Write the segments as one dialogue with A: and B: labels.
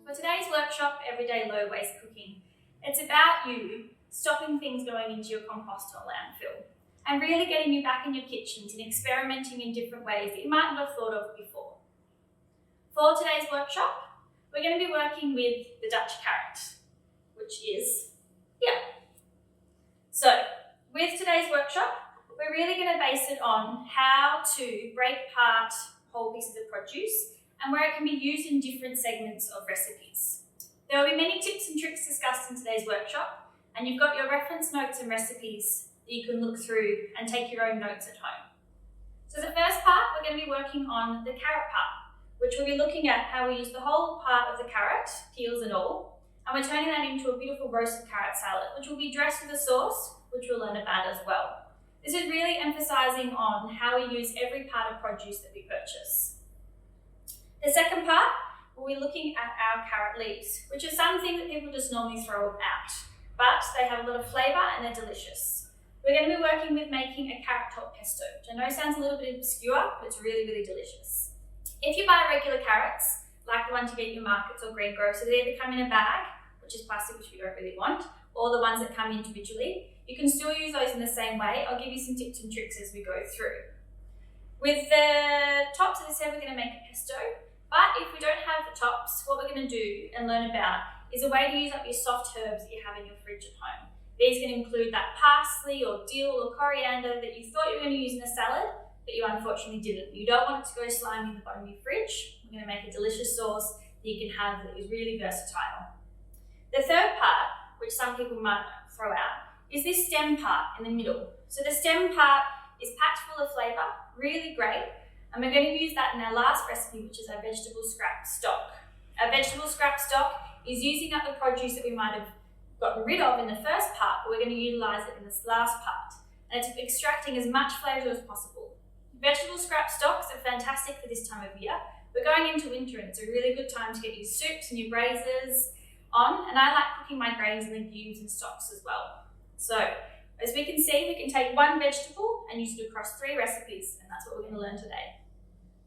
A: For today's workshop, Everyday Low Waste Cooking, it's about you stopping things going into your compost or landfill and really getting you back in your kitchens and experimenting in different ways that you might not have thought of before. For today's workshop, we're going to be working with the Dutch carrot, which is here. So, with today's workshop, we're really going to base it on how to break apart whole pieces of produce and where it can be used in different segments of recipes. There will be many tips and tricks discussed in today's workshop, and you've got your reference notes and recipes that you can look through and take your own notes at home. So the first part, we're going to be working on the carrot part, which we'll be looking at how we use the whole part of the carrot, peels and all, and we're turning that into a beautiful roasted carrot salad, which will be dressed with a sauce, which we'll learn about as well. This is really emphasising on how we use every part of produce that we purchase. The second part, we'll be looking at our carrot leaves, which is something that people just normally throw out, but they have a lot of flavour and they're delicious. We're going to be working with making a carrot top pesto, which I know sounds a little bit obscure, but it's really, really delicious. If you buy regular carrots, like the ones you get in your markets or greengrocers, they either come in a bag, which is plastic, which we don't really want, or the ones that come individually. You can still use those in the same way. I'll give you some tips and tricks as we go through. With the tops, as I said, we're going to make a pesto. But if we don't have the tops, what we're going to do and learn about is a way to use up your soft herbs that you have in your fridge at home. These can include that parsley or dill or coriander that you thought you were going to use in a salad, but you unfortunately didn't. You don't want it to go slimy in the bottom of your fridge. We're going to make a delicious sauce that you can have that is really versatile. The third part, which some people might throw out, is this stem part in the middle. So the stem part is packed full of flavour, really great. And we're going to use that in our last recipe, which is our vegetable scrap stock. Our vegetable scrap stock is using up the produce that we might have gotten rid of in the first part, but we're going to utilise it in this last part. And it's extracting as much flavour as possible. Vegetable scrap stocks are fantastic for this time of year. We're going into winter and it's a really good time to get your soups and your braisers on. And I like cooking my grains and legumes and stocks as well. So, as we can see, we can take one vegetable and use it across 3 recipes, and that's what we're going to learn today.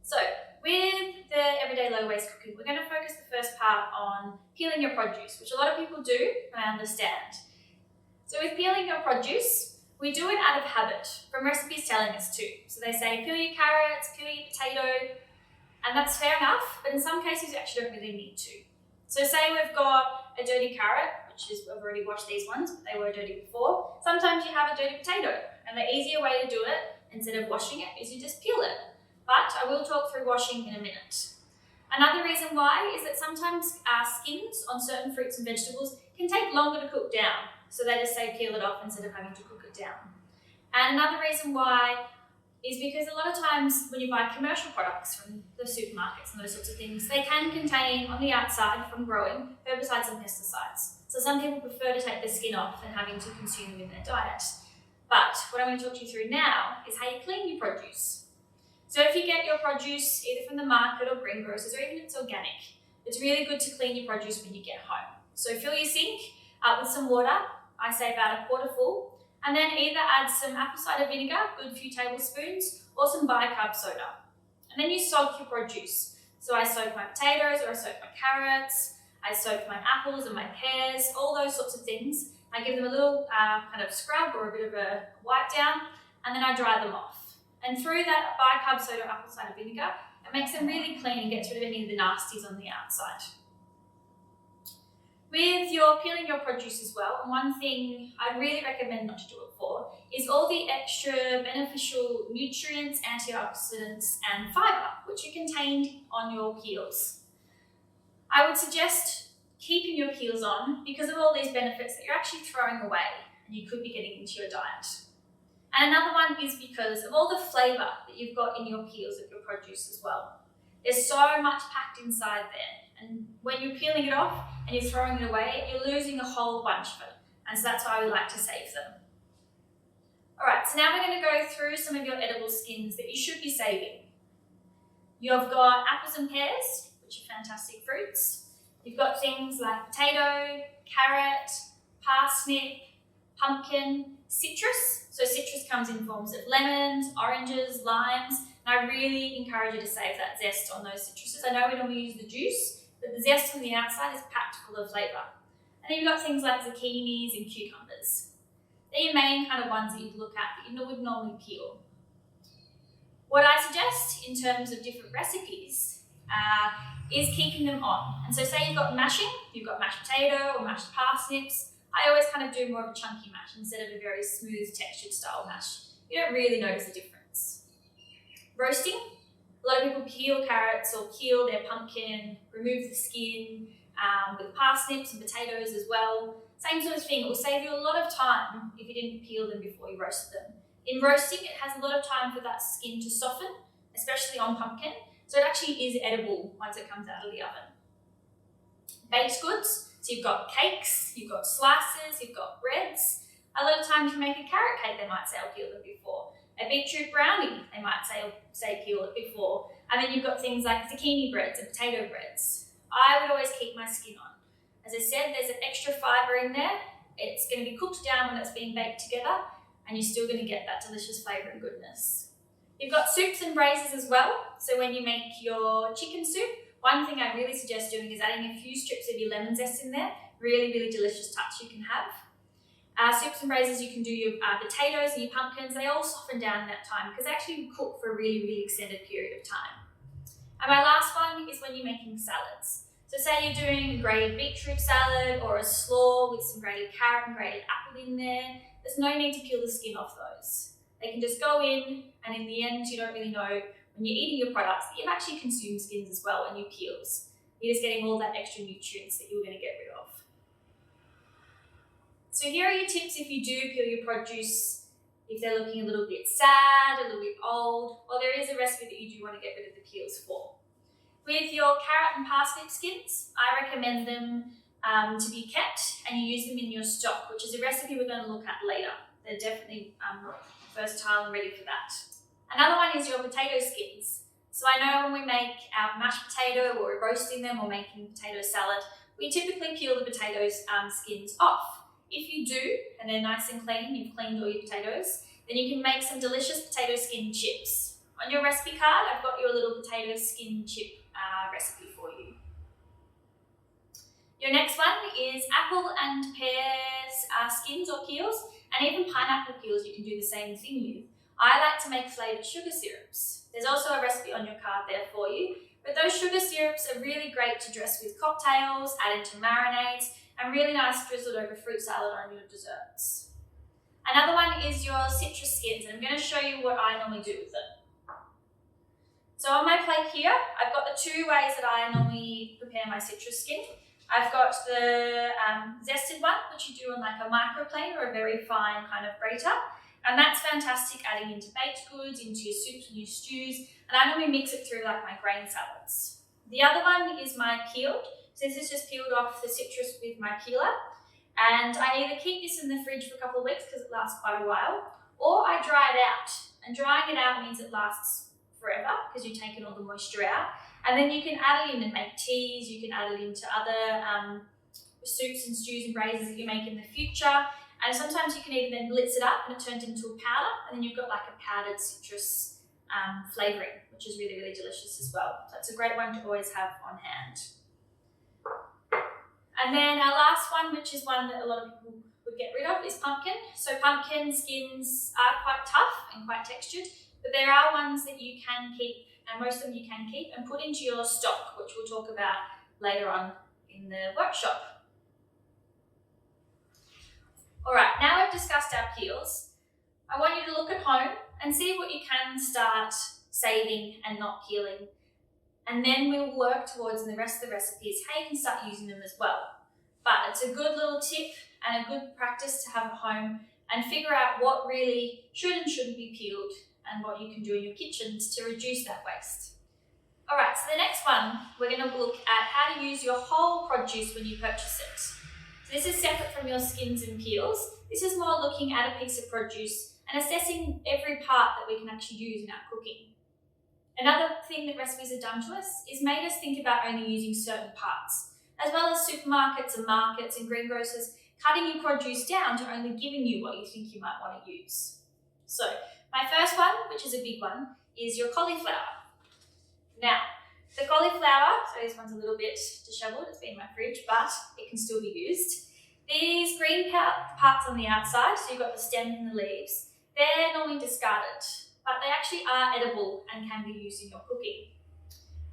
A: So, with the Everyday Low Waste Cooking, we're going to focus the first part on peeling your produce, which a lot of people do, and I understand. So with peeling your produce, we do it out of habit, from recipes telling us to. So they say, peel your carrots, peel your potato, and that's fair enough, but in some cases you actually don't really need to. So say we've got a dirty carrot, which is, I've already washed these ones, but they were dirty before. Sometimes you have a dirty potato, and the easier way to do it, instead of washing it, is you just peel it. But I will talk through washing in a minute. Another reason why is that sometimes our skins on certain fruits and vegetables can take longer to cook down. So they just say peel it off instead of having to cook it down. And another reason why is because a lot of times when you buy commercial products from the supermarkets and those sorts of things, they can contain on the outside from growing herbicides and pesticides. So some people prefer to take the skin off than having to consume them in their diet. But what I'm going to talk to you through now is how you clean your produce. So if you get your produce either from the market or greengrocers, or even if it's organic, it's really good to clean your produce when you get home. So fill your sink up with some water, I say about a quarter full, and then either add some apple cider vinegar, good few tablespoons, or some bicarb soda. And then you soak your produce. So I soak my potatoes, or I soak my carrots, I soak my apples and my pears, all those sorts of things. I give them a little kind of scrub or a bit of a wipe down, and then I dry them off. And through that bicarb soda or apple cider vinegar, it makes them really clean and gets rid of any of the nasties on the outside. With your peeling your produce as well, and one thing I'd really recommend not to do it for is all the extra beneficial nutrients, antioxidants and fibre which are contained on your peels. I would suggest keeping your peels on because of all these benefits that you're actually throwing away and you could be getting into your diet. And another one is because of all the flavour that you've got in your peels of your produce as well. There's so much packed inside there, and when you're peeling it off and you're throwing it away, you're losing a whole bunch of it, and so that's why we like to save them. Alright, so now we're going to go through some of your edible skins that you should be saving. You've got apples and pears, which are fantastic fruits. You've got things like potato, carrot, parsnip, pumpkin, citrus. So citrus comes in forms of lemons, oranges, limes, and I really encourage you to save that zest on those citruses. I know we normally use the juice, but the The zest on the outside is packed full of flavour. And then you've got things like zucchinis and cucumbers. They're your main kind of ones that you'd look at that you would normally peel. What I suggest in terms of different recipes is keeping them on. And so say you've got mashing, you've got mashed potato or mashed parsnips. I always kind of do more of a chunky mash instead of a very smooth textured style mash. You don't really notice a difference. Roasting, a lot of people peel carrots or peel their pumpkin, remove the skin with parsnips and potatoes as well. Same sort of thing, it will save you a lot of time if you didn't peel them before you roasted them. In roasting, it has a lot of time for that skin to soften, especially on pumpkin, so it actually is edible once it comes out of the oven. Baked goods, so you've got cakes, you've got slices, you've got breads. A lot of times if you make a carrot cake, they might say I'll peel them before. A beetroot brownie, they might say peel it before. And then you've got things like zucchini breads and potato breads. I would always keep my skin on. As I said, there's an extra fibre in there. It's going to be cooked down when it's being baked together, and you're still going to get that delicious flavour and goodness. You've got soups and braises as well. So when you make your chicken soup, one thing I really suggest doing is adding a few strips of your lemon zest in there. Really, really delicious touch you can have. Soups and braises, you can do your potatoes and your pumpkins. They all soften down in that time because they actually cook for a really, really extended period of time. And my last one is when you're making salads. So say you're doing a grated beetroot salad or a slaw with some grated carrot and grated apple in there. There's no need to peel the skin off those. They can just go in, and in the end, you don't really know when you're eating your products that you've actually consumed skins as well and your peels. You're just getting all that extra nutrients that you're going to get rid of. So here are your tips if you do peel your produce, if they're looking a little bit sad, a little bit old, or there is a recipe that you do want to get rid of the peels for. With your carrot and parsnip skins, I recommend them to be kept, and you use them in your stock, which is a recipe we're going to look at later. They're definitely versatile and ready for that. Another one is your potato skins. So I know when we make our mashed potato or we're roasting them or making potato salad, we typically peel the potatoes skins off. If you do, and they're nice and clean, you've cleaned all your potatoes, then you can make some delicious potato skin chips. On your recipe card, I've got your little potato skin chip recipe for you. Your next one is apple and pears skins or peels, and even pineapple peels you can do the same thing with. I like to make flavoured sugar syrups. There's also a recipe on your card there for you, but those sugar syrups are really great to dress with cocktails, add into marinades, and really nice drizzled over fruit salad on your desserts. Another one is your citrus skins, and I'm going to show you what I normally do with them. So on my plate here, I've got the two ways that I normally prepare my citrus skin. I've got the zested one, which you do on like a microplane or a very fine kind of grater. And that's fantastic adding into baked goods, into your soups and your stews. And I normally mix it through like my grain salads. The other one is my peeled. So this is just peeled off the citrus with my peeler. And I either keep this in the fridge for a couple of weeks because it lasts quite a while, or I dry it out. And drying it out means it lasts forever because you've taken all the moisture out. And then you can add it in and make teas, you can add it into other soups and stews and braises that you make in the future. And sometimes you can even then blitz it up and it turns into a powder, and then you've got like a powdered citrus flavouring, which is really, really delicious as well. So it's a great one to always have on hand. And then our last one, which is one that a lot of people would get rid of, is pumpkin. So pumpkin skins are quite tough and quite textured, but there are ones that you can keep, and most of them you can keep, and put into your stock, which we'll talk about later on in the workshop. All right, now we've discussed our peels. I want you to look at home and see what you can start saving and not peeling. And then we'll work towards, in the rest of the recipes, how you can start using them as well. But it's a good little tip and a good practice to have at home, and figure out what really should and shouldn't be peeled and what you can do in your kitchens to reduce that waste. All right, so the next one, we're going to look at how to use your whole produce when you purchase it. So this is separate from your skins and peels. This is more looking at a piece of produce and assessing every part that we can actually use in our cooking. Another thing that recipes have done to us is made us think about only using certain parts, as well as supermarkets and markets and greengrocers cutting your produce down to only giving you what you think you might want to use. So my first one, which is a big one, is your cauliflower. Now, The cauliflower, so this one's a little bit dishevelled, it's been in my fridge, but it can still be used. These green parts on the outside, so you've got the stems and the leaves, they're normally discarded, but they actually are edible and can be used in your cooking.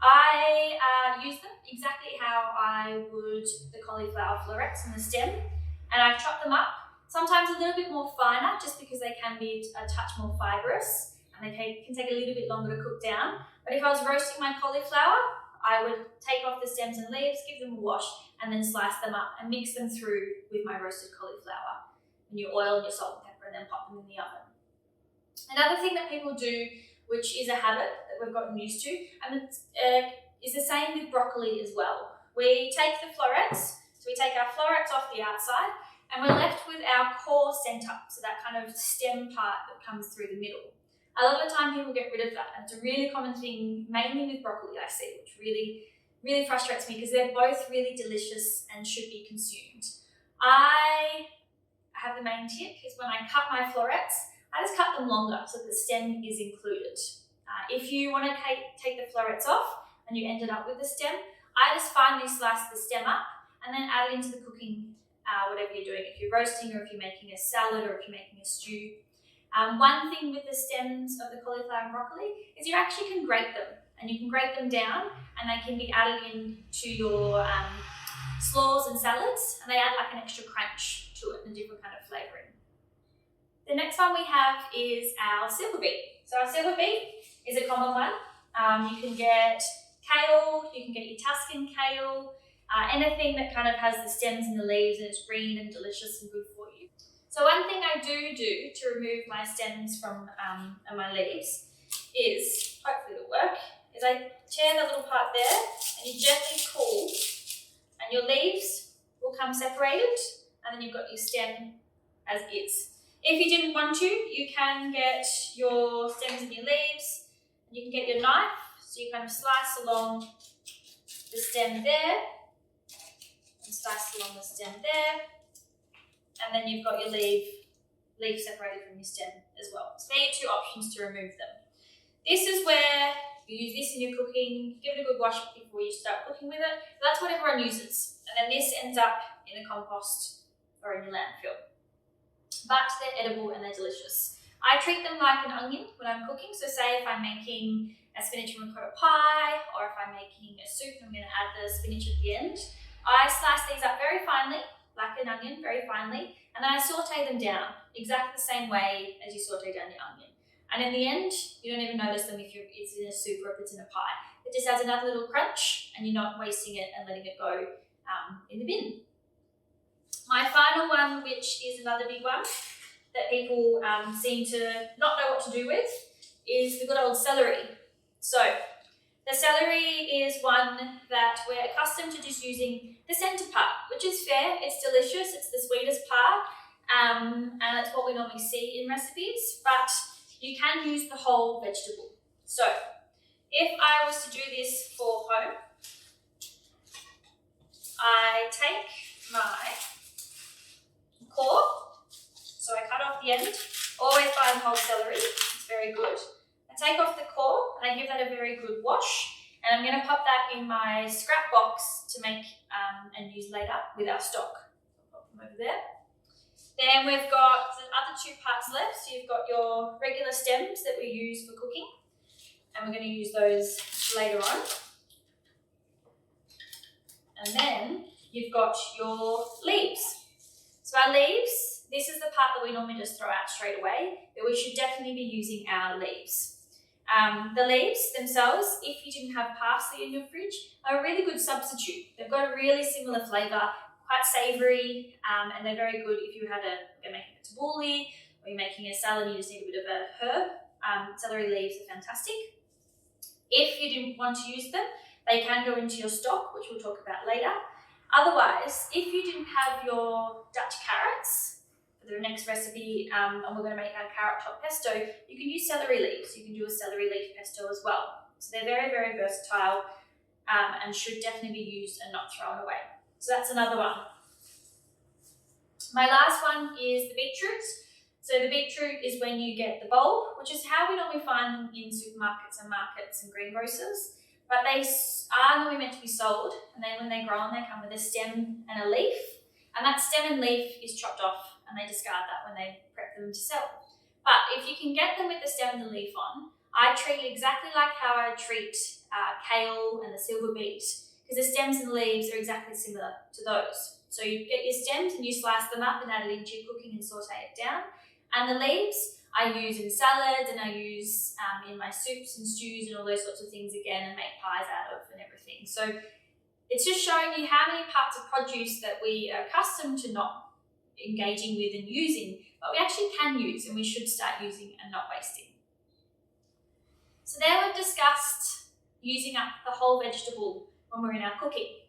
A: I use them exactly how I would the cauliflower florets and the stem, and I chop them up, sometimes a little bit more finer just because they can be a touch more fibrous and they can take a little bit longer to cook down. But if I was roasting my cauliflower, I would take off the stems and leaves, give them a wash, and then slice them up and mix them through with my roasted cauliflower and your oil and your salt and pepper, and then pop them in the oven. Another thing that people do, which is a habit that we've gotten used to, and is the same with broccoli as well. We take the florets, so we take our florets off the outside, and we're left with our core centre, so that kind of stem part that comes through the middle. A lot of the time people get rid of that, and it's a really common thing, mainly with broccoli I see, which really frustrates me because they're both really delicious and should be consumed. I have the main tip is when I cut my florets, I just cut them longer so the stem is included. If you want to take the florets off and you ended up with the stem, I just finely slice the stem up and then add it into the cooking, whatever you're doing, if you're roasting or if you're making a salad or if you're making a stew. One thing with the stems of the cauliflower and broccoli is you actually can grate them, and you can grate them down and they can be added into your slaws and salads, and they add like an extra crunch to it and a different kind of flavouring. The next one we have is our silver beet. So our silver beet is a common one. You can get kale, you can get your Tuscan kale, anything that kind of has the stems and the leaves and it's green and delicious and good for you. So one thing I do to remove my stems from and my leaves is, hopefully it'll work, is I tear the little part there and you gently pull and your leaves will come separated, and then you've got your stem as is. If you didn't want to, you can get your stems and your leaves, and you can get your knife, so you kind of slice along the stem there, and slice along the stem there, and then you've got your leaf separated from your stem as well. So there are your two options to remove them. This is where you use this in your cooking, give it a good wash before you start cooking with it. That's what everyone uses. And then this ends up in the compost or in your landfill. But they're edible and they're delicious. I treat them like an onion when I'm cooking. So say if I'm making a spinach and ricotta pie, or if I'm making a soup and I'm going to add the spinach at the end, I slice these up very finely, like an onion, very finely, and then I saute them down exactly the same way as you saute down your onion. And in the end, you don't even notice them if it's in a soup or if it's in a pie. It just adds another little crunch and you're not wasting it and letting it go in the bin. My final one, which is another big one that people seem to not know what to do with, is the good old celery. So the celery is one that we're accustomed to just using the centre part, which is fair, it's delicious, it's the sweetest part, and it's what we normally see in recipes, but you can use the whole vegetable. So if I was to do this for home, I take my core, so I cut off the end, always buy the whole celery, it's very good. I take off the core and I give that a very good wash, and I'm going to pop that in my scrap box to make and use later with our stock. I'll pop them over there. Then we've got the other two parts left. So you've got your regular stems that we use for cooking, and we're going to use those later on. And then you've got your leaves. So our leaves, this is the part that we normally just throw out straight away, but we should definitely be using our leaves. The leaves themselves, if you didn't have parsley in your fridge, are a really good substitute. They've got a really similar flavour, quite savoury, and they're very good if you're making a tabbouleh or you're making a salad and you just need a bit of a herb. Celery leaves are fantastic. If you didn't want to use them, they can go into your stock, which we'll talk about later. Otherwise, if you didn't have your Dutch carrots, for the next recipe, and we're going to make our carrot top pesto, you can use celery leaves. You can do a celery leaf pesto as well. So they're very, very versatile and should definitely be used and not thrown away. So that's another one. My last one is the beetroot. So the beetroot is when you get the bulb, which is how we normally find them in supermarkets and markets and greengrocers. but they are normally meant to be sold, and then when they grow on, they come with a stem and a leaf, and that stem and leaf is chopped off and they discard that when they prep them to sell. But if you can get them with the stem and the leaf on, I treat exactly like how I treat kale and the silver beet, because the stems and the leaves are exactly similar to those. So you get your stems and you slice them up and add it into your cooking and saute it down. And the leaves I use in salads, and I use in my soups and stews and all those sorts of things again, and make pies out of and everything. So it's just showing you how many parts of produce that we are accustomed to not engaging with and using, but we actually can use, and we should start using and not wasting. So there we've discussed using up the whole vegetable when we're in our cooking.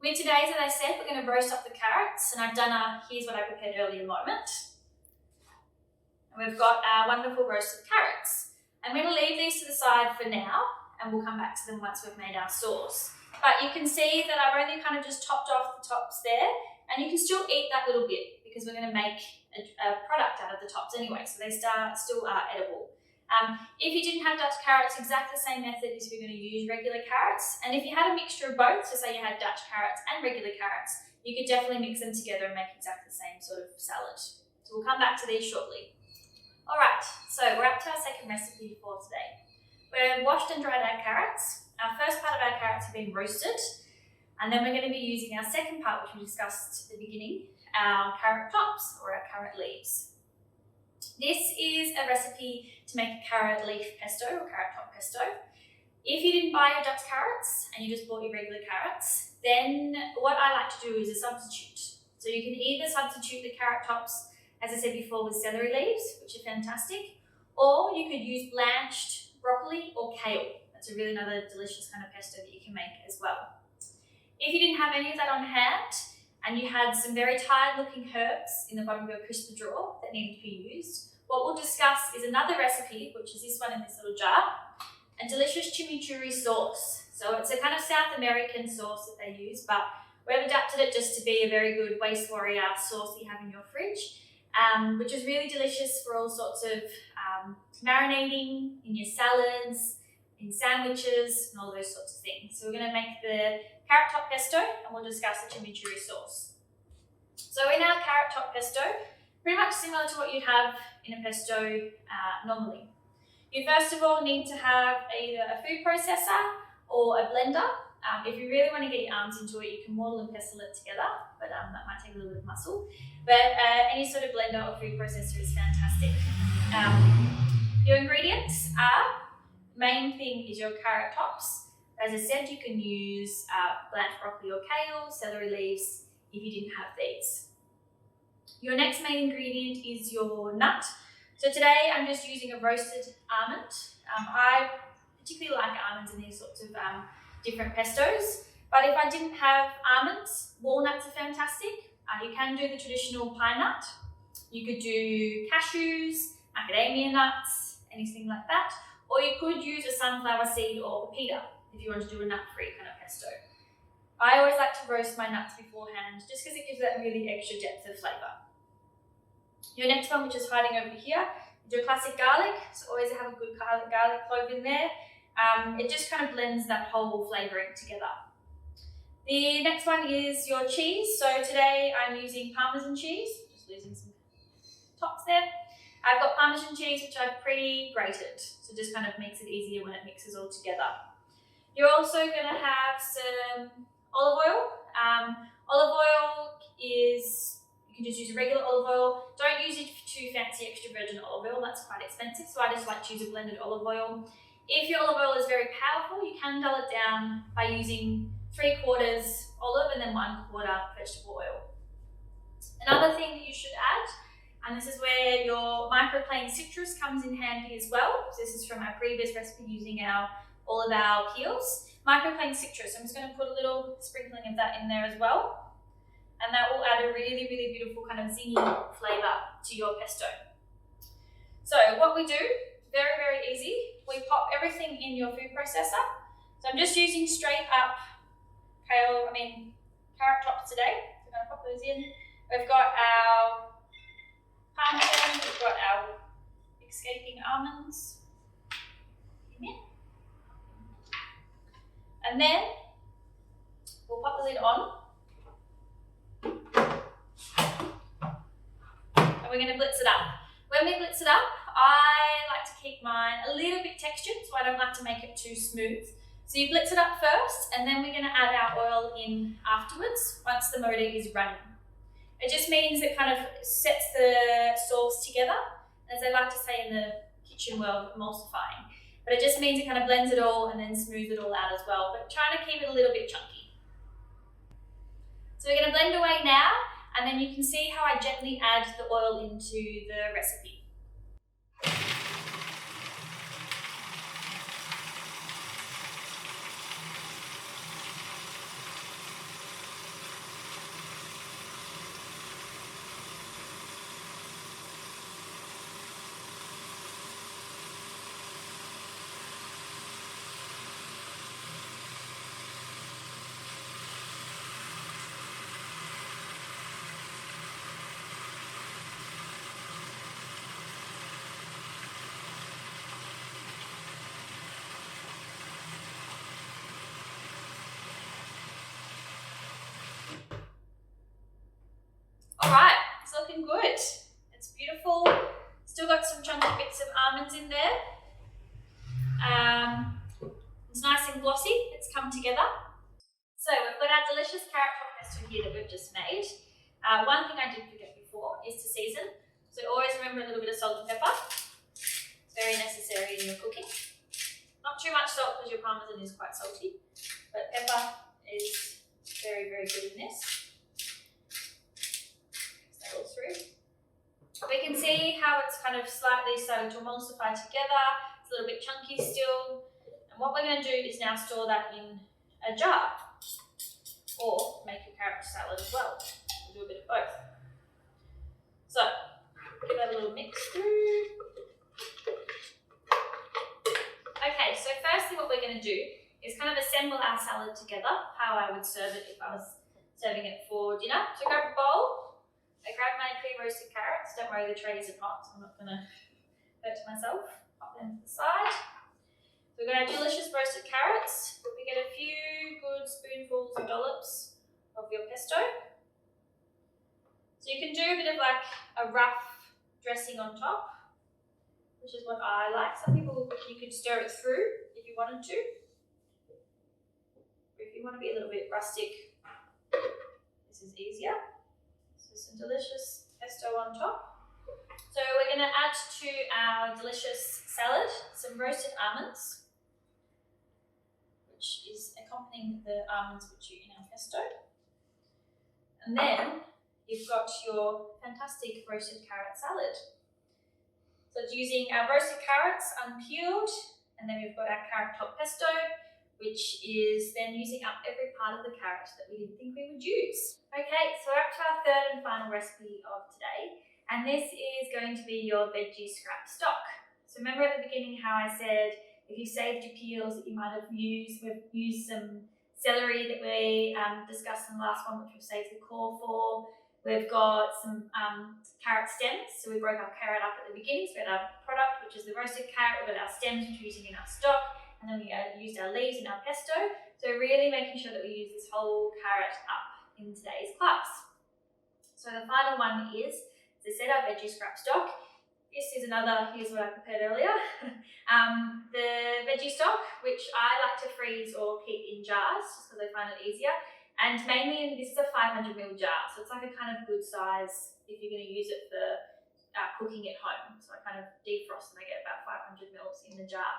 A: With today's, as I said, we're going to roast up the carrots, and I've done here's what I prepared earlier moment. And we've got our wonderful roasted carrots. I'm going to leave these to the side for now, and we'll come back to them once we've made our sauce. But you can see that I've only kind of just topped off the tops there, and you can still eat that little bit because we're going to make a product out of the tops anyway, so they still are edible. If you didn't have Dutch carrots, exactly the same method as we're going to use regular carrots. And if you had a mixture of both, so say you had Dutch carrots and regular carrots, you could definitely mix them together and make exactly the same sort of salad. So we'll come back to these shortly. All right, so we're up to our second recipe for today. We've washed and dried our carrots. Our first part of our carrots have been roasted, and then we're going to be using our second part, which we discussed at the beginning, our carrot tops or our carrot leaves. This is a recipe to make a carrot leaf pesto or carrot top pesto. If you didn't buy your Dutch carrots and you just bought your regular carrots, then what I like to do is a substitute. So you can either substitute the carrot tops, as I said before, with celery leaves, which are fantastic, or you could use blanched broccoli or kale. That's a really another delicious kind of pesto that you can make as well. If you didn't have any of that on hand, and you had some very tired looking herbs in the bottom of your crisper drawer that needed to be used, what we'll discuss is another recipe, which is this one in this little jar, a delicious chimichurri sauce. So it's a kind of South American sauce that they use, but we've adapted it just to be a very good waste warrior sauce that you have in your fridge, which is really delicious for all sorts of marinating in your salads, in sandwiches, and all those sorts of things. So we're going to make the carrot top pesto, and we'll discuss the chimichurri sauce. So in our carrot top pesto, pretty much similar to what you'd have in a pesto normally. You first of all need to have either a food processor or a blender. If you really want to get your arms into it, you can mortar and pestle it together, but that might take a little bit of muscle. But any sort of blender or food processor is fantastic. Your ingredients are, main thing is your carrot tops. As I said, you can use blanched broccoli or kale, celery leaves, if you didn't have these. Your next main ingredient is your nut. So today I'm just using a roasted almond. I particularly like almonds in these sorts of different pestos, but if I didn't have almonds, walnuts are fantastic. You can do the traditional pine nut. You could do cashews, macadamia nuts, anything like that, or you could use a sunflower seed or pepita if you want to do a nut-free kind of pesto. I always like to roast my nuts beforehand just because it gives that really extra depth of flavour. Your next one, which is hiding over here, is your classic garlic. So always have a good garlic clove in there. It just kind of blends that whole flavouring together. The next one is your cheese. So today I'm using Parmesan cheese. Just losing some tops there. I've got Parmesan cheese, which I've pre-grated. So just kind of makes it easier when it mixes all together. You're also going to have some olive oil. Olive oil is, you can just use a regular olive oil. Don't use it too fancy extra virgin olive oil, that's quite expensive. So I just like to use a blended olive oil. If your olive oil is very powerful, you can dull it down by using 3/4 olive and then 1/4 vegetable oil. Another thing that you should add, and this is where your microplane citrus comes in handy as well. So this is from our previous recipe using all of our peels. Microplane citrus, I'm just going to put a little sprinkling of that in there as well. And that will add a really, really beautiful kind of zingy flavour to your pesto. So what we do, very, very easy. We pop everything in your food processor. So I'm just using straight up carrot tops today. So I'm going to pop those in. We've got our parmesan, we've got our escaping almonds in there. And then we'll pop the lid on. And we're going to blitz it up. When we blitz it up, I like to keep mine a little bit textured, so I don't like to make it too smooth. So you blitz it up first, and then we're going to add our oil in afterwards once the motor is running. It just means it kind of sets the sauce together, as they like to say in the kitchen world, emulsifying. But it just means it kind of blends it all and then smooths it all out as well, but trying to keep it a little bit chunky. So we're going to blend away now, and then you can see how I gently add the oil into the recipe. Alright, it's looking good. It's beautiful. Still got some chunky bits of almonds in there. It's nice and glossy. It's come together. So we've got our delicious carrot top pesto here that we've just made. One thing I did forget before is to season. So always remember a little bit of salt and pepper. It's very necessary in your cooking. Not too much salt because your parmesan is quite salty, but pepper is very, very good in this. All through. We can see how it's kind of slightly starting to emulsify together. It's a little bit chunky still. And what we're going to do is now store that in a jar, or make a carrot salad as well. We'll do a bit of both. So give that a little mix through. Okay, so firstly what we're going to do is kind of assemble our salad together, how I would serve it if I was serving it for dinner. So grab a bowl. I grabbed my pre-roasted carrots. Don't worry, the trays are hot, so I'm not going to hurt myself. Pop them to the side. So we're going to have delicious roasted carrots. We get a few good spoonfuls or dollops of your pesto. So you can do a bit of like a rough dressing on top, which is what I like. Some people, you could stir it through if you wanted to. Or if you want to be a little bit rustic, this is easier. Some delicious pesto on top. So we're going to add to our delicious salad some roasted almonds, which is accompanying the almonds which are in our pesto. And then you've got your fantastic roasted carrot salad. So it's using our roasted carrots unpeeled, and then we've got our carrot top pesto, which is then using up every part of the carrot that we didn't think we would use. Okay, so we're up to our third and final recipe of today, and this is going to be your veggie scrap stock. So remember at the beginning how I said if you saved your peels that you might have used, we've used some celery that we discussed in the last one, which we've saved the core for. We've got some carrot stems, so we broke our carrot up at the beginning, so we had our product, which is the roasted carrot, we've got our stems, which we're using in our stock, and then we used our leaves in our pesto. So really making sure that we use this whole carrot up in today's class. So the final one is, as I said, our veggie scrap stock. This is another, here's what I prepared earlier. The veggie stock, which I like to freeze or keep in jars, just because I find it easier. And mainly, this is a 500ml jar, so it's like a kind of good size if you're going to use it for cooking at home. So I kind of defrost and I get about 500ml in the jar.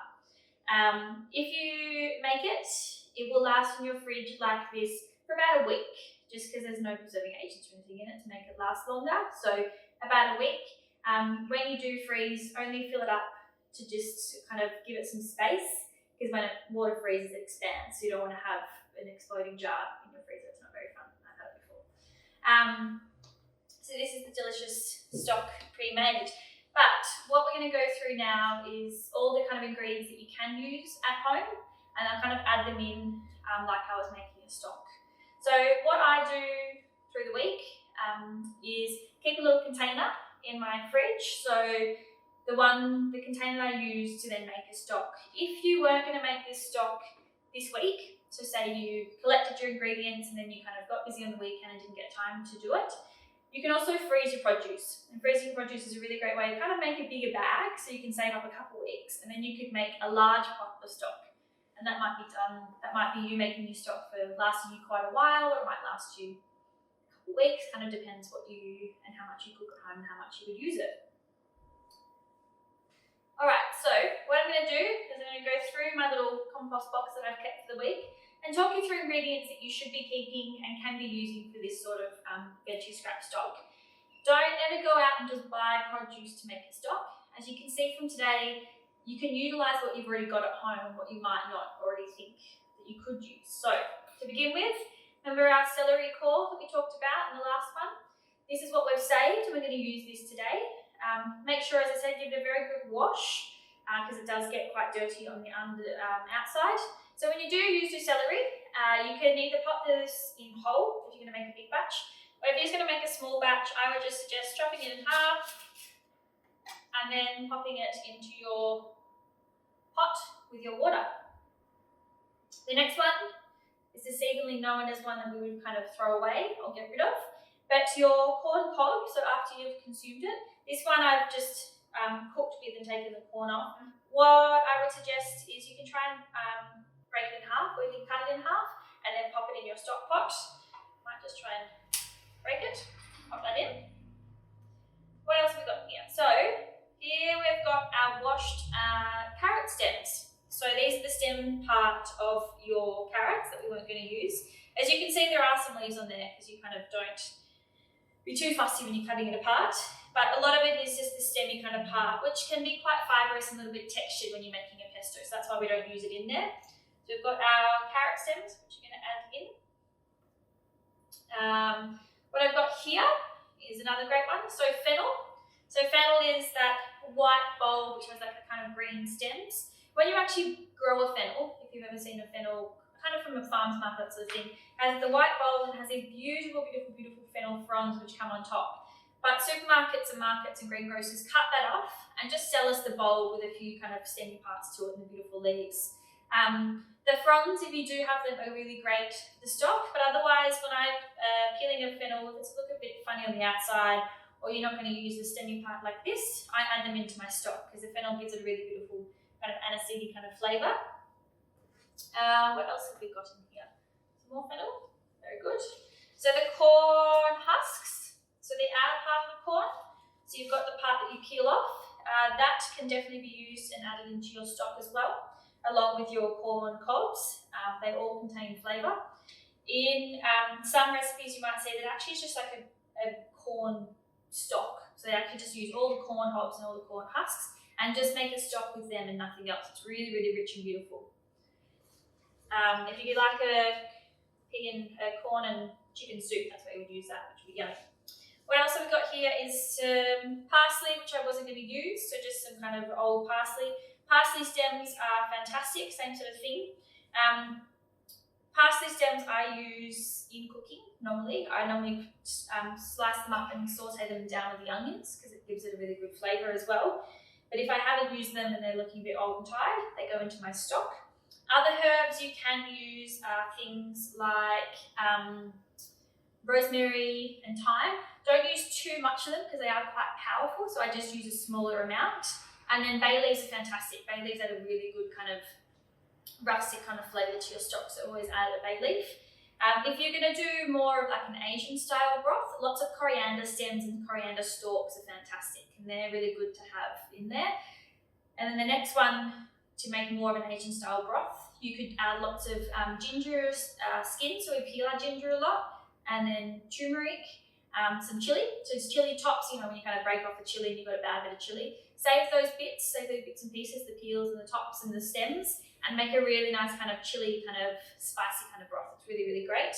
A: If you make it, it will last in your fridge like this for about a week, just because there's no preserving agents or anything in it to make it last longer. So about a week. When you do freeze, only fill it up to just kind of give it some space, because when water freezes, it expands. So you don't want to have an exploding jar in your freezer. It's not very fun. I've had it before. So this is the delicious stock pre-made. But what we're going to go through now is all the kind of ingredients that you can use at home, and I'll kind of add them in like I was making a stock. So what I do through the week is keep a little container in my fridge. So the container I use to then make a stock. If you weren't going to make this stock this week, So say you collected your ingredients and then you kind of got busy on the weekend and didn't get time to do it. You can also freeze your produce. And freezing your produce is a really great way to kind of make a bigger bag so you can save up a couple of weeks, and then you could make a large pot of stock. And that might be you making your stock for lasting you quite a while, or it might last you a couple of weeks, kind of depends what you and how much you cook at home and how much you would use it. Alright, so what I'm going to do is I'm going to go through my little compost box that I've kept for the week and talk you through ingredients that you should be keeping and can be using for this sort of veggie scrap stock. Don't ever go out and just buy produce to make a stock. As you can see from today, you can utilise what you've already got at home and what you might not already think that you could use. So, to begin with, remember our celery core that we talked about in the last one? This is what we've saved, and we're going to use this today. Make sure, as I said, give it a very good wash because it does get quite dirty on the outside. So when you do use your celery, you can either pop this in whole if you're going to make a big batch, or if you're just going to make a small batch, I would just suggest chopping it in half and then popping it into your pot with your water. The next one is deceivingly known as one that we would kind of throw away or get rid of, but your corn cob, so after you've consumed it, this one I've just cooked with and taken the corn off. What I would suggest is you can try and break it in half, or you can cut it in half and then pop it in your stock pot. Might just try and break it, pop that in. What else have we got here? So here we've got our washed carrot stems. So these are the stem part of your carrots that we weren't going to use. As you can see, there are some leaves on there because you kind of don't be too fussy when you're cutting it apart. But a lot of it is just the stemmy kind of part, which can be quite fibrous and a little bit textured when you're making a pesto. So that's why we don't use it in there. So we've got our carrot stems, which you're going to add in. What I've got here is another great one. So fennel. So fennel is that white bulb which has like a kind of green stems. When you actually grow a fennel, if you've ever seen a fennel, kind of from a farm's market sort of thing, has the white bulb and has these beautiful, beautiful, beautiful fennel fronds which come on top. But supermarkets and markets and greengrocers cut that off and just sell us the bulb with a few kind of stemmy parts to it and the beautiful leaves. The fronds, if you do have them, are really great for the stock, but otherwise when I'm peeling a fennel, if it's look a bit funny on the outside or you're not going to use the stemmy part like this, I add them into my stock because the fennel gives it a really beautiful kind of aniseedy kind of flavour. What else have we got in here? Some more fennel, very good. So the corn husks. So the outer part of the corn, so you've got the part that you peel off, that can definitely be used and added into your stock as well, along with your corn cobs. They all contain flavour. In some recipes you might see that actually it's just like a corn stock. So they actually just use all the corn hobs and all the corn husks and just make a stock with them and nothing else. It's really, really rich and beautiful. If you like a corn and chicken soup, that's where you would use that, which would be yummy. What else have we got here is some parsley, which I wasn't going to use, so just some kind of old parsley. Parsley stems are fantastic, same sort of thing. Parsley stems I use in cooking normally. I normally slice them up and saute them down with the onions because it gives it a really good flavour as well. But if I haven't used them and they're looking a bit old and tired, they go into my stock. Other herbs you can use are things like rosemary and thyme. Don't use too much of them because they are quite powerful, so I just use a smaller amount. And then bay leaves are fantastic. Bay leaves add a really good kind of rustic kind of flavour to your stock, so always add a bay leaf. If you're going to do more of like an Asian style broth, lots of coriander stems and coriander stalks are fantastic and they're really good to have in there. And then the next one, to make more of an Asian style broth, you could add lots of ginger skin, so we peel our ginger a lot, and then turmeric, some chili. So it's chili tops, you know, when you kind of break off the chili and you've got a bad bit of chili. Save those bits and pieces, the peels and the tops and the stems, and make a really nice kind of chili, kind of spicy kind of broth. It's really, really great.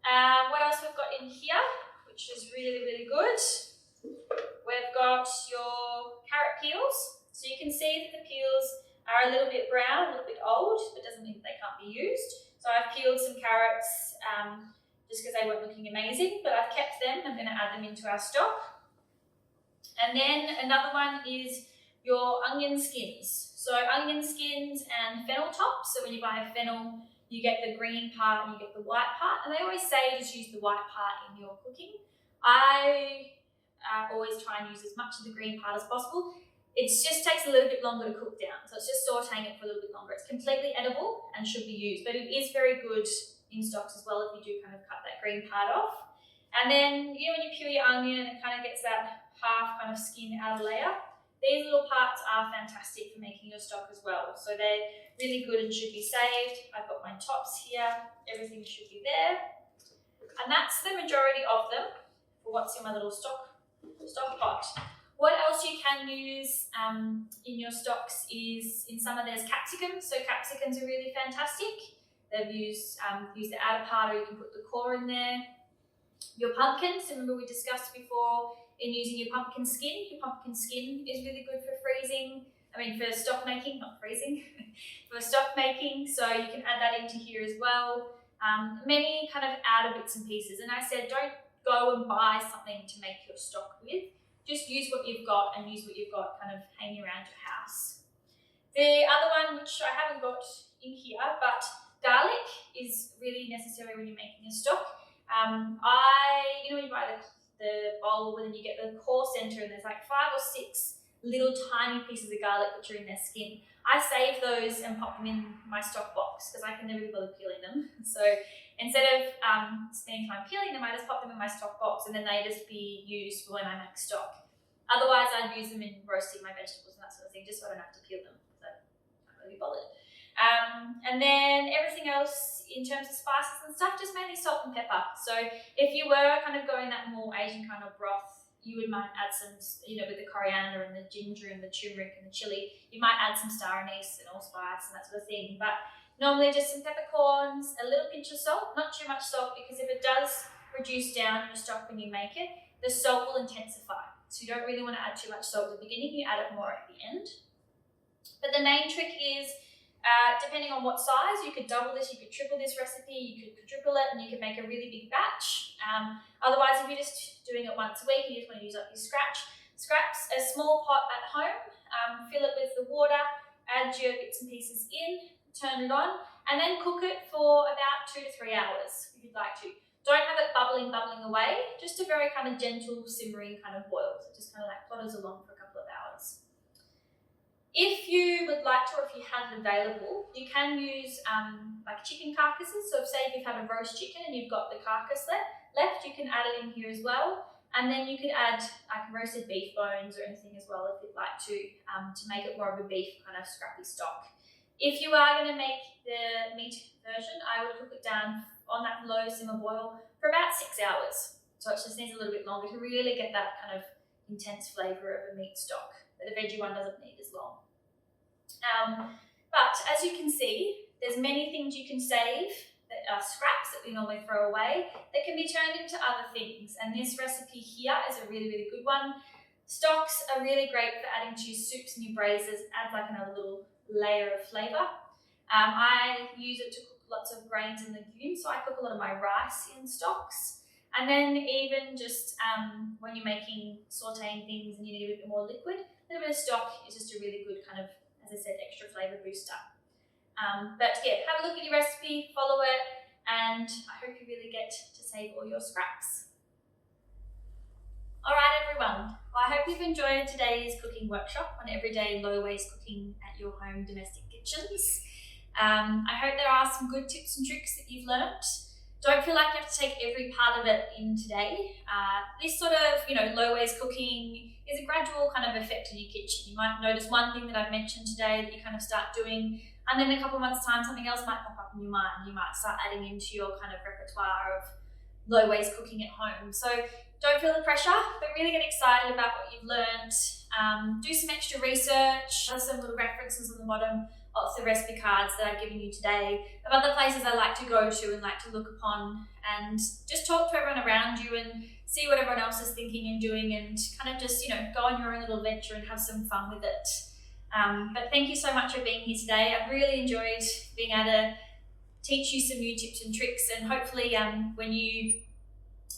A: What else we've got in here, which is really, really good? We've got your carrot peels. So you can see that the peels are a little bit brown, a little bit old, but doesn't mean that they can't be used. So I've peeled some carrots just because they weren't looking amazing, but I've kept them. I'm going to add them into our stock. And then another one is your onion skins. So onion skins and fennel tops. So when you buy a fennel, you get the green part and you get the white part. And they always say just use the white part in your cooking. I always try and use as much of the green part as possible. It just takes a little bit longer to cook down. So it's just sauteing it for a little bit longer. It's completely edible and should be used, but it is very good in stocks as well if you do kind of cut that green part off. And then, you know, when you peel your onion and it kind of gets that half kind of skin outer layer, these little parts are fantastic for making your stock as well. So they're really good and should be saved. I've got my tops here. Everything should be there. And that's the majority of them for what's in my little stock pot. What else you can use in your stocks is, in summer there's capsicums. So capsicums are really fantastic. They've used the outer part, or you can put the core in there. Your pumpkins, remember we discussed before in using your pumpkin skin. Your pumpkin skin is really good for freezing. For stock making, not freezing, for stock making. So you can add that into here as well. Many kind of outer bits and pieces. And I said, don't go and buy something to make your stock with. Just use what you've got and use what you've got kind of hanging around your house. The other one, which I haven't got in here, but garlic is really necessary when you're making a stock. When you buy the bowl, and then you get the core center, and there's like 5 or 6 little tiny pieces of garlic which are in their skin. I save those and pop them in my stock box because I can never be bothered peeling them. So instead of spending time peeling them, I just pop them in my stock box, and then they just be used for when I make stock. Otherwise, I'd use them in roasting my vegetables and that sort of thing, just so I don't have to peel them because I can't really be bothered. And then everything else in terms of spices and stuff, just mainly salt and pepper. So if you were kind of going that more Asian kind of broth, you might add some, with the coriander and the ginger and the turmeric and the chili, you might add some star anise and allspice and that sort of thing. But normally just some peppercorns, a little pinch of salt, not too much salt, because if it does reduce down your stock when you make it, the salt will intensify. So you don't really want to add too much salt at the beginning, you add it more at the end. But the main trick is, depending on what size, you could double this, you could triple this recipe, you could quadruple it, and you could make a really big batch. Otherwise, if you're just doing it once a week, you just want to use up your scraps, a small pot at home, fill it with the water, add your bits and pieces in, turn it on, and then cook it for about 2 to 3 hours if you'd like to. Don't have it bubbling away, just a very kind of gentle simmering kind of boil. So just kind of like plotters along for a couple of hours. If you would like to, or if you have it available, you can use like chicken carcasses. So say if you've had a roast chicken and you've got the carcass left, you can add it in here as well. And then you could add like roasted beef bones or anything as well if you'd like to make it more of a beef kind of scrappy stock. If you are going to make the meat version, I would cook it down on that low simmer boil for about 6 hours. So it just needs a little bit longer to really get that kind of intense flavour of a meat stock. But the veggie one doesn't need as long. But as you can see, there's many things you can save that are scraps that we normally throw away that can be turned into other things. And this recipe here is a really, really good one. Stocks are really great for adding to your soups and your braises. Adds like another little layer of flavour. I use it to cook lots of grains and legumes, so I cook a lot of my rice in stocks. And then even just when you're sauteing things and you need a bit more liquid, a little bit of stock is just a really good kind of, as I said, extra flavour booster. But yeah, have a look at your recipe, follow it, and I hope you really get to save all your scraps. Alright everyone, well, I hope you've enjoyed today's cooking workshop on everyday low waste cooking at your home domestic kitchens. I hope there are some good tips and tricks that you've learnt. Don't feel like you have to take every part of it in today. This sort of, low waste cooking is a gradual kind of effect in your kitchen. You might notice one thing that I've mentioned today that you kind of start doing, and then in a couple of months' time, something else might pop up in your mind. You might start adding into your kind of repertoire of low waste cooking at home. So don't feel the pressure, but really get excited about what you've learned. Do some extra research. There's some little references on the bottom of the recipe cards that I've given you today of other places I like to go to and like to look upon, and just talk to everyone around you and see what everyone else is thinking and doing, and kind of just, go on your own little adventure and have some fun with it. But thank you so much for being here today. I've really enjoyed being able to teach you some new tips and tricks, and hopefully when you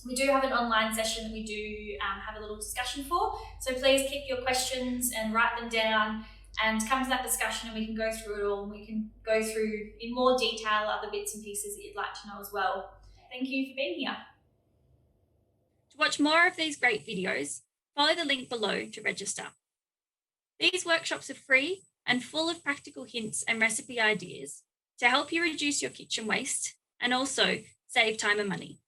A: We do have an online session that we do have a little discussion for. So please keep your questions and write them down and come to that discussion, and we can go through it all, and we can go through in more detail other bits and pieces that you'd like to know as well. Thank you for being here.
B: To watch more of these great videos, follow the link below to register. These workshops are free and full of practical hints and recipe ideas to help you reduce your kitchen waste and also save time and money.